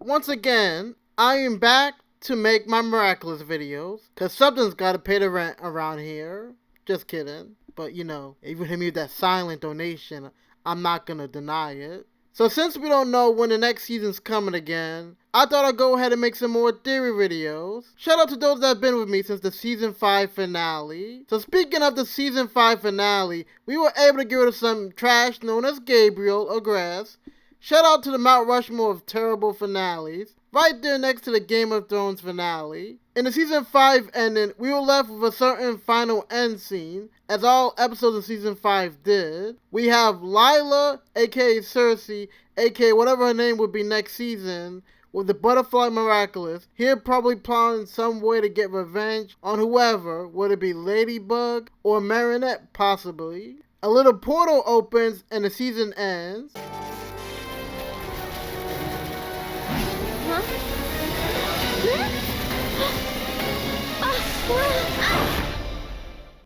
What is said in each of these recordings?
Once again, I am back to make my miraculous videos, cause something's gotta pay the rent around here. Just kidding. But you know, if you hit me with that silent donation, I'm not gonna deny it. So since we don't know when the next season's coming again, I thought I'd go ahead and make some more theory videos. Shout out to those that have been with me since the season 5 finale. So speaking of the season 5 finale, we were able to get rid of some trash known as Gabriel or Grass. Shout out to the Mount Rushmore of terrible finales, right there next to the Game of Thrones finale. In the season 5 ending, we were left with a certain final end scene, as all episodes of season 5 did. We have Lila, aka Cersei, aka whatever her name would be next season, with the Butterfly Miraculous, here probably plotting some way to get revenge on whoever, whether it be Ladybug or Marinette possibly. A little portal opens and the season ends.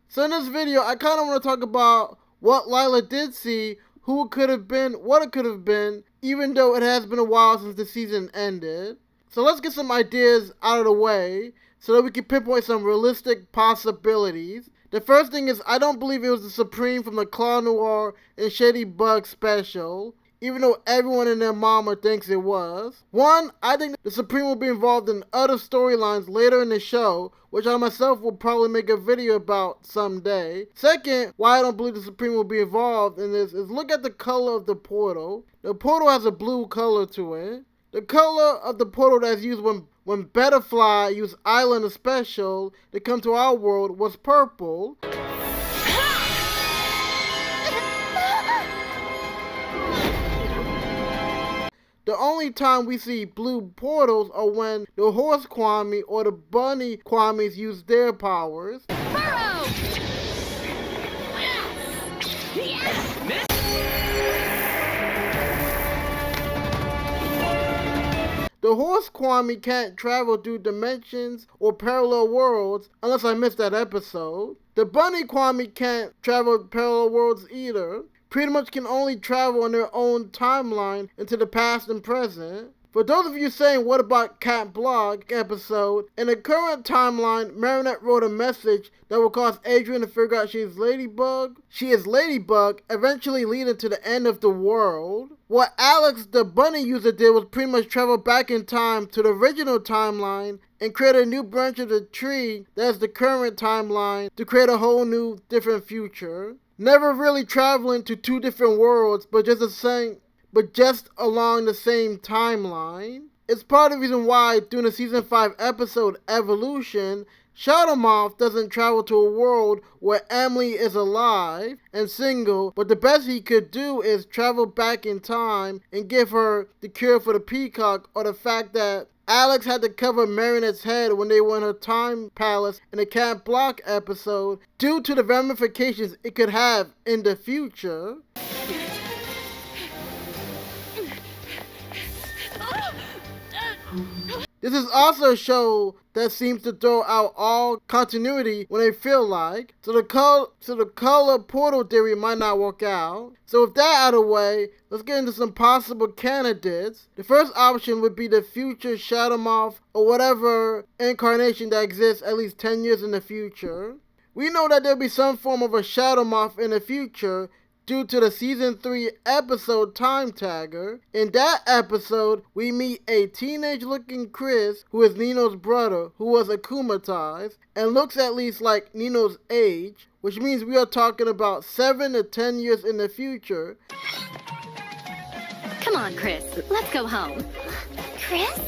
So in this video, I kind of want to talk about what Lila did see, who it could have been, what it could have been, even though it has been a while since the season ended. So let's get some ideas out of the way, so that we can pinpoint some realistic possibilities. The first thing is, I don't believe it was the Supreme from the Claw Noir and Shady Bug special, even though everyone and their mama thinks it was. One, I think the Supreme will be involved in other storylines later in the show, which I myself will probably make a video about someday. Second, why I don't believe the Supreme will be involved in this is look at the color of the portal. The portal has a blue color to it. The color of the portal that's used when Butterfly used Island Special to come to our world was purple. The only time we see blue portals are when the horse Kwame or the bunny Kwames use their powers. Burrow! The horse Kwame can't travel through dimensions or parallel worlds unless I missed that episode. The bunny Kwame can't travel parallel worlds either. Pretty much can only travel on their own timeline into the past and present. For those of you saying, what about Cat Blog episode, in the current timeline, Marinette wrote a message that will cause Adrian to figure out she is Ladybug, eventually leading to the end of the world. What Alex the bunny user did was pretty much travel back in time to the original timeline and create a new branch of the tree that is the current timeline to create a whole new different future. Never really traveling to two different worlds, but just along the same timeline. It's part of the reason why during the season 5 episode Evolution, Shadowmoth doesn't travel to a world where Emily is alive and single, but the best he could do is travel back in time and give her the cure for the peacock, or the fact that Alex had to cover Marinette's head when they were in her time palace in the Cat Block episode due to the ramifications it could have in the future. This is also a show that seems to throw out all continuity when they feel like, so the color portal theory might not work out. So with that out of the way, let's get into some possible candidates. The first option would be the future Shadowmoth or whatever incarnation that exists at least 10 years in the future. We know that there'll be some form of a Shadowmoth in the future due to the season 3 episode Time Tagger. In that episode, we meet a teenage-looking Chris, who is Nino's brother, who was akumatized, and looks at least like Nino's age, which means we are talking about 7 to 10 years in the future. Come on, Chris. Let's go home. Chris?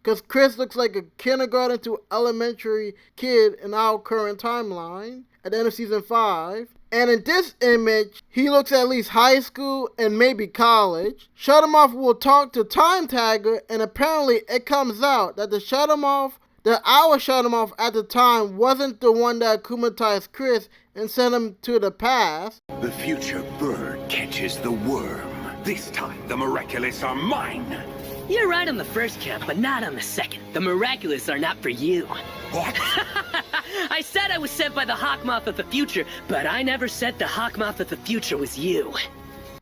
Because Chris looks like a kindergarten to elementary kid in our current timeline at the end of season 5. And in this image, he looks at least high school and maybe college. Shadowmoth will talk to Time Tagger, and apparently it comes out that our Shadowmoth at the time wasn't the one that akumatized Chris and sent him to the past. The future bird catches the worm. This time, the miraculous are mine. You're right on the first count, but not on the second. The miraculous are not for you. What? I said I was sent by the Hawkmoth of the future, but I never said the Hawkmoth of the future was you.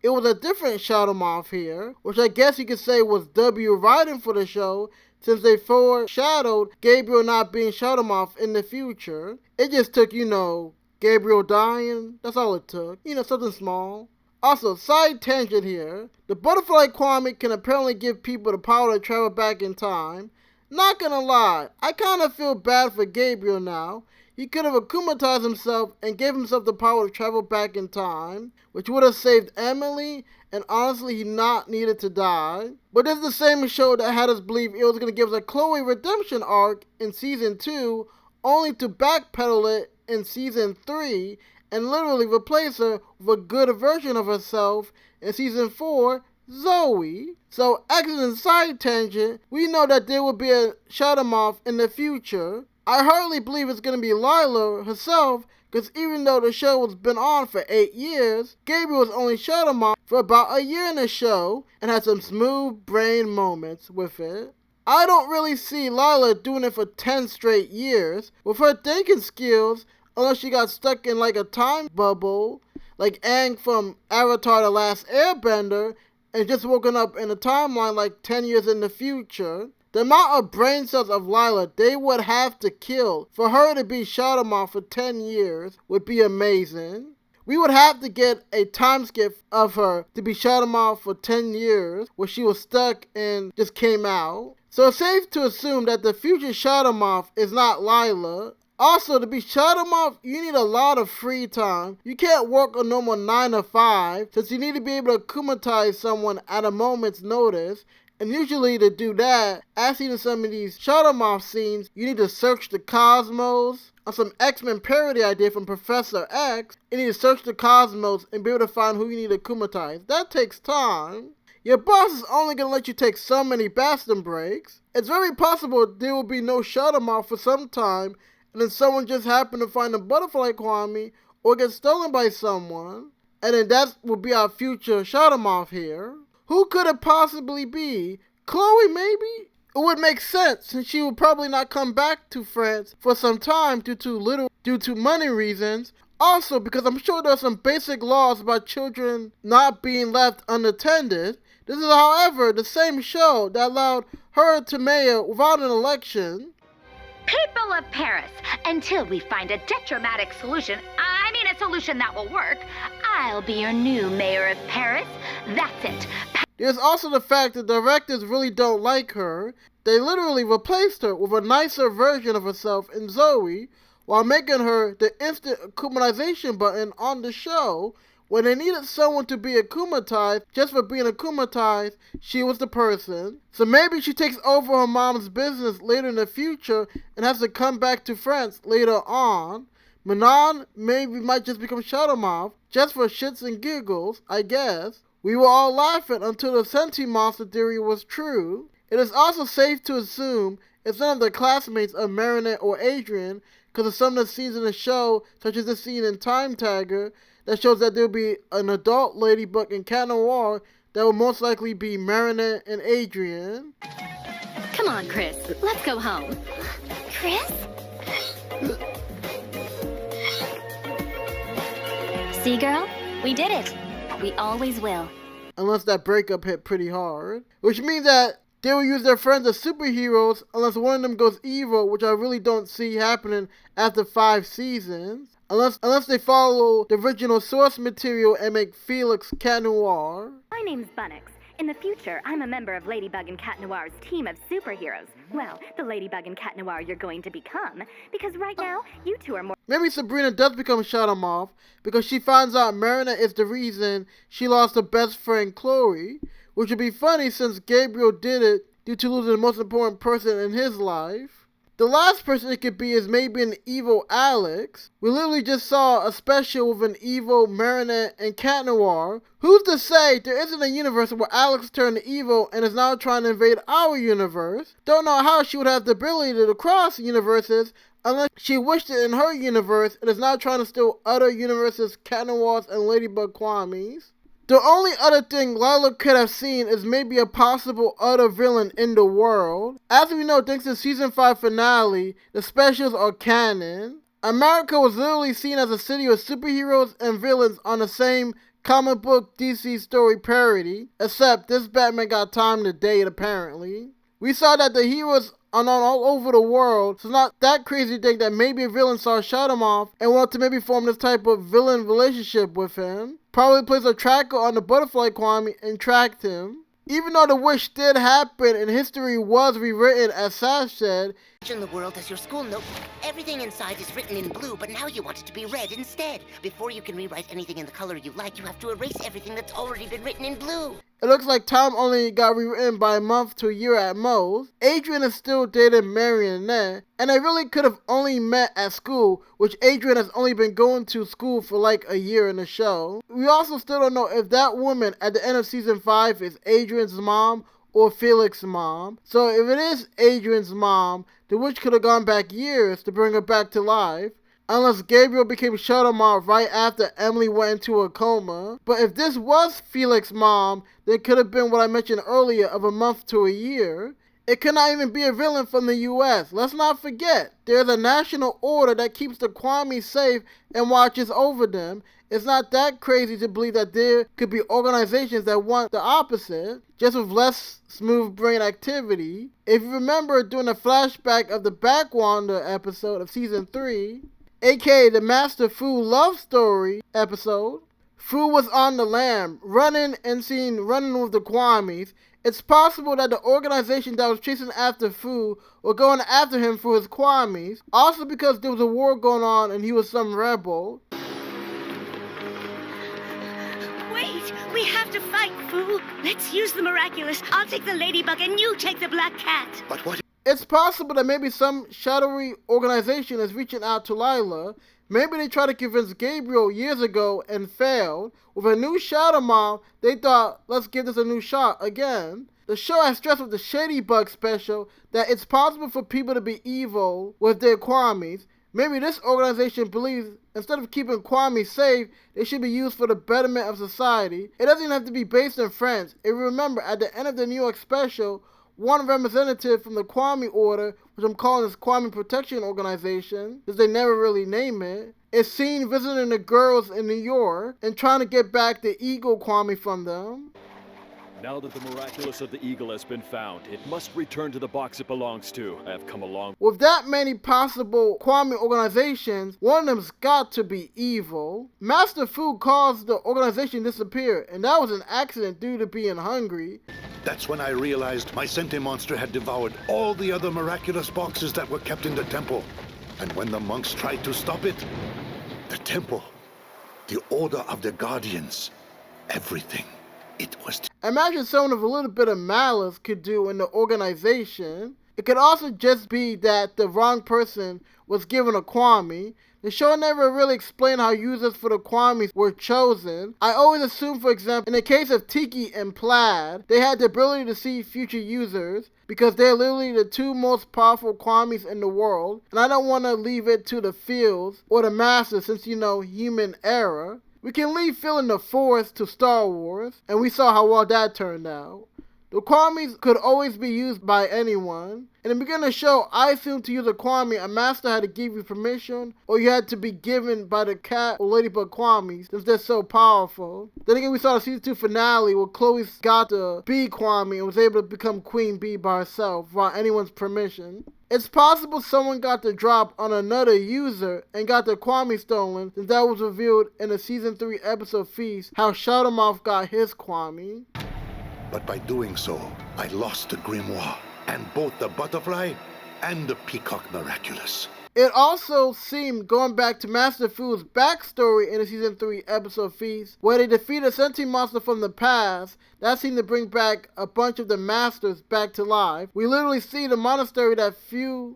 it was a different Shadow Moth here, which I guess you could say was W writing for the show, since they foreshadowed Gabriel not being Shadow Moth in the future. It just took, Gabriel dying. That's all it took. Something small. Also, side tangent here. The butterfly Kwame can apparently give people the power to travel back in time. Not gonna lie, I kinda feel bad for Gabriel now. He could have akumatized himself and gave himself the power to travel back in time, which would have saved Emily, and honestly he not needed to die. But this is the same show that had us believe it was going to give us a Chloe redemption arc in season 2, only to backpedal it in season 3, and literally replace her with a good version of herself in season 4, Zoe. So, excellent side tangent, we know that there will be a Shadow Moth in the future. I hardly believe it's going to be Lila herself, because even though the show has been on for 8 years, Gabriel was only Shadow Moth for about a year in the show, and had some smooth brain moments with it. I don't really see Lila doing it for 10 straight years, with her thinking skills, unless she got stuck in like a time bubble, like Aang from Avatar The Last Airbender, and just woken up in a timeline like 10 years in the future. The amount of brain cells of Lila they would have to kill for her to be Shadow Moth for 10 years would be amazing. We would have to get a time skip of her to be Shadow Moth for 10 years where she was stuck and just came out. So it's safe to assume that the future Shadow Moth is not Lila. Also, to be Shadow Moth, you need a lot of free time. You can't work a normal 9 to 5, since you need to be able to akumatize someone at a moment's notice. And usually to do that, as seen in some of these Shadow Moth scenes, you need to search the cosmos. On some X-Men parody I did from Professor X, you need to search the cosmos and be able to find who you need to akumatize. That takes time. Your boss is only going to let you take so many bathroom breaks. It's very possible there will be no Shadow Moth for some time, and then someone just happened to find a butterfly Kwame or get stolen by someone, and then that will be our future Shadow Moth here. Who could it possibly be? Chloe, maybe? It would make sense, since she would probably not come back to France for some time due to money reasons. Also, because I'm sure there are some basic laws about children not being left unattended. This is, however, the same show that allowed her to mayor without an election. People of Paris, until we find a dramatic solution, a solution that will work, I'll be your new mayor of Paris. That's it. There's also the fact that directors really don't like her. They literally replaced her with a nicer version of herself in Zoe, while making her the instant akumatization button on the show. When they needed someone to be akumatized, just for being akumatized, she was the person. So maybe she takes over her mom's business later in the future and has to come back to France later on. Manon might just become Shadow Moth, just for shits and giggles, I guess. We were all laughing until the Senti monster theory was true. It is also safe to assume it's none of the classmates of Marinette or Adrian, because of some of the scenes in the show, such as the scene in Time Tagger, that shows that there will be an adult ladybug in Cat Noir that will most likely be Marinette and Adrian. Come on, Chris. Let's go home. Chris? See, girl? We did it. We always will. Unless that breakup hit pretty hard. Which means that they will use their friends as superheroes unless one of them goes evil, which I really don't see happening after 5 seasons. Unless they follow the original source material and make Felix Cat Noir. My name's Bunnix. In the future, I'm a member of Ladybug and Cat Noir's team of superheroes. Well, the Ladybug and Cat Noir you're going to become, because right now, you two are more... Maybe Sabrina does become Shadow Moth, because she finds out Marinette is the reason she lost her best friend Chloe, which would be funny since Gabriel did it due to losing the most important person in his life. The last person it could be is maybe an evil Alex. We literally just saw a special with an evil Marinette and Cat Noir. Who's to say there isn't a universe where Alex turned evil and is now trying to invade our universe? Don't know how she would have the ability to cross universes unless she wished it in her universe and is now trying to steal other universes' Cat Noirs and Ladybug Kwames. The only other thing Lila could have seen is maybe a possible other villain in the world. As we know, thanks to season 5 finale, the specials are canon. America was literally seen as a city of superheroes and villains on the same comic book DC story parody, except this Batman got time to date apparently. We saw that the heroes are known all over the world, so it's not that crazy to think that maybe a villain saw Shadowmoth and wanted to maybe form this type of villain relationship with him. Probably placed a tracker on the Butterfly Kwame and tracked him. Even though the wish did happen and history was rewritten, as Sash said, in the world as your school notebook. Everything inside is written in blue, but now you want it to be red instead. Before you can rewrite anything in the color you like, you have to erase everything that's already been written in blue. It looks like time only got rewritten by a month to a year at most. Adrian is still dating Marionette, and they really could have only met at school, which Adrian has only been going to school for like a year in the show. We also still don't know if that woman at the end of season 5 is Adrian's mom or Felix's mom. So if it is Adrian's mom, the witch could have gone back years to bring her back to life. Unless Gabriel became Shadowmoth right after Emily went into a coma. But if this was Felix's mom, then it could have been what I mentioned earlier of a month to a year. It could not even be a villain from the US. Let's not forget, there's a national order that keeps the Kwame safe and watches over them. It's not that crazy to believe that there could be organizations that want the opposite, just with less smooth brain activity. If you remember during the flashback of the Backwander episode of season 3, aka the Master Fu love story episode, Fu was on the lam, running and seen running with the Kwames. It's possible that the organization that was chasing after Fu were going after him for his Kwames, also because there was a war going on and he was some rebel. Wait! We have to fight, Fu! Let's use the miraculous. I'll take the ladybug and you take the black cat. But what? It's possible that maybe some shadowy organization is reaching out to Lila. Maybe they tried to convince Gabriel years ago and failed. With a new Shadowmoth, they thought, let's give this a new shot again. The show has stressed with the Shady Bug special that it's possible for people to be evil with their Kwames. Maybe this organization believes instead of keeping Kwame safe, they should be used for the betterment of society. It doesn't have to be based in France. If you remember, at the end of the New York special, one representative from the Kwame Order, which I'm calling this Kwame Protection Organization, because they never really name it, is seen visiting the girls in New York and trying to get back the Eagle Kwame from them. Now that the miraculous of the eagle has been found, it must return to the box it belongs to. I have come along. With that many possible Kwame organizations, one of them's got to be evil. Master Fu caused the organization disappear, and that was an accident due to being hungry. That's when I realized my Senti monster had devoured all the other miraculous boxes that were kept in the temple. And when the monks tried to stop it, the temple, the Order of the Guardians, everything, it was... Imagine someone with a little bit of malice could do in the organization. It could also just be that the wrong person was given a Kwame. The show never really explained how users for the Kwames were chosen. I always assume, for example, in the case of Tiki and Plaid, they had the ability to see future users because they're literally the two most powerful Kwames in the world. And I don't want to leave it to the Fields or the Masters since, you know, human error. We can leave Phil in the forest to Star Wars, and we saw how well that turned out. The Kwames could always be used by anyone. In the beginning of the show, I assumed to use a Kwame, a master had to give you permission, or you had to be given by the cat or ladybug Kwames, since they're so powerful. Then again, we saw the season 2 finale where Chloe got the bee Kwame and was able to become Queen Bee by herself without anyone's permission. It's possible someone got the drop on another user and got the Kwame stolen, since that was revealed in the season 3 episode Feast, how Shadowmoth got his Kwame. But by doing so, I lost the grimoire, and both the butterfly and the peacock miraculous. It also seemed, going back to Master Fu's backstory in the season 3 episode Feast, where they defeated a sentient monster from the past, that seemed to bring back a bunch of the masters back to life. We literally see the monastery that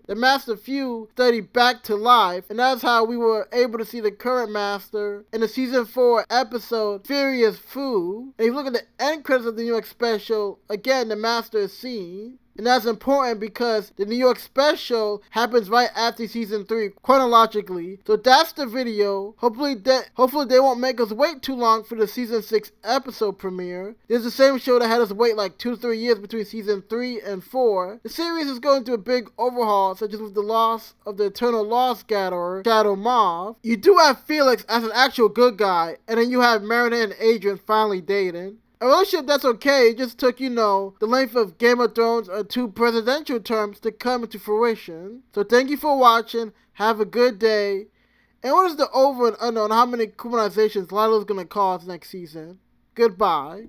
Master Fu studied back to life, and that's how we were able to see the current master in the season 4 episode Furious Fu. And if you look at the end credits of the New York special, again the master is seen. And that's important because the New York special happens right after season 3 chronologically. So that's the video. Hopefully they won't make us wait too long for the season 6 episode premiere. This is the same show that had us wait like 2 to 3 years between season 3 and 4. The series is going through a big overhaul, such as with the loss of the Eternal Lost Gatherer, Shadow Mauve. You do have Felix as an actual good guy, and then you have Meredith and Adrian finally dating. A relationship that's okay, it just took, the length of Game of Thrones or 2 presidential terms to come into fruition. So thank you for watching, have a good day. And what is the over and under on how many humanizations Lila's gonna cause next season? Goodbye.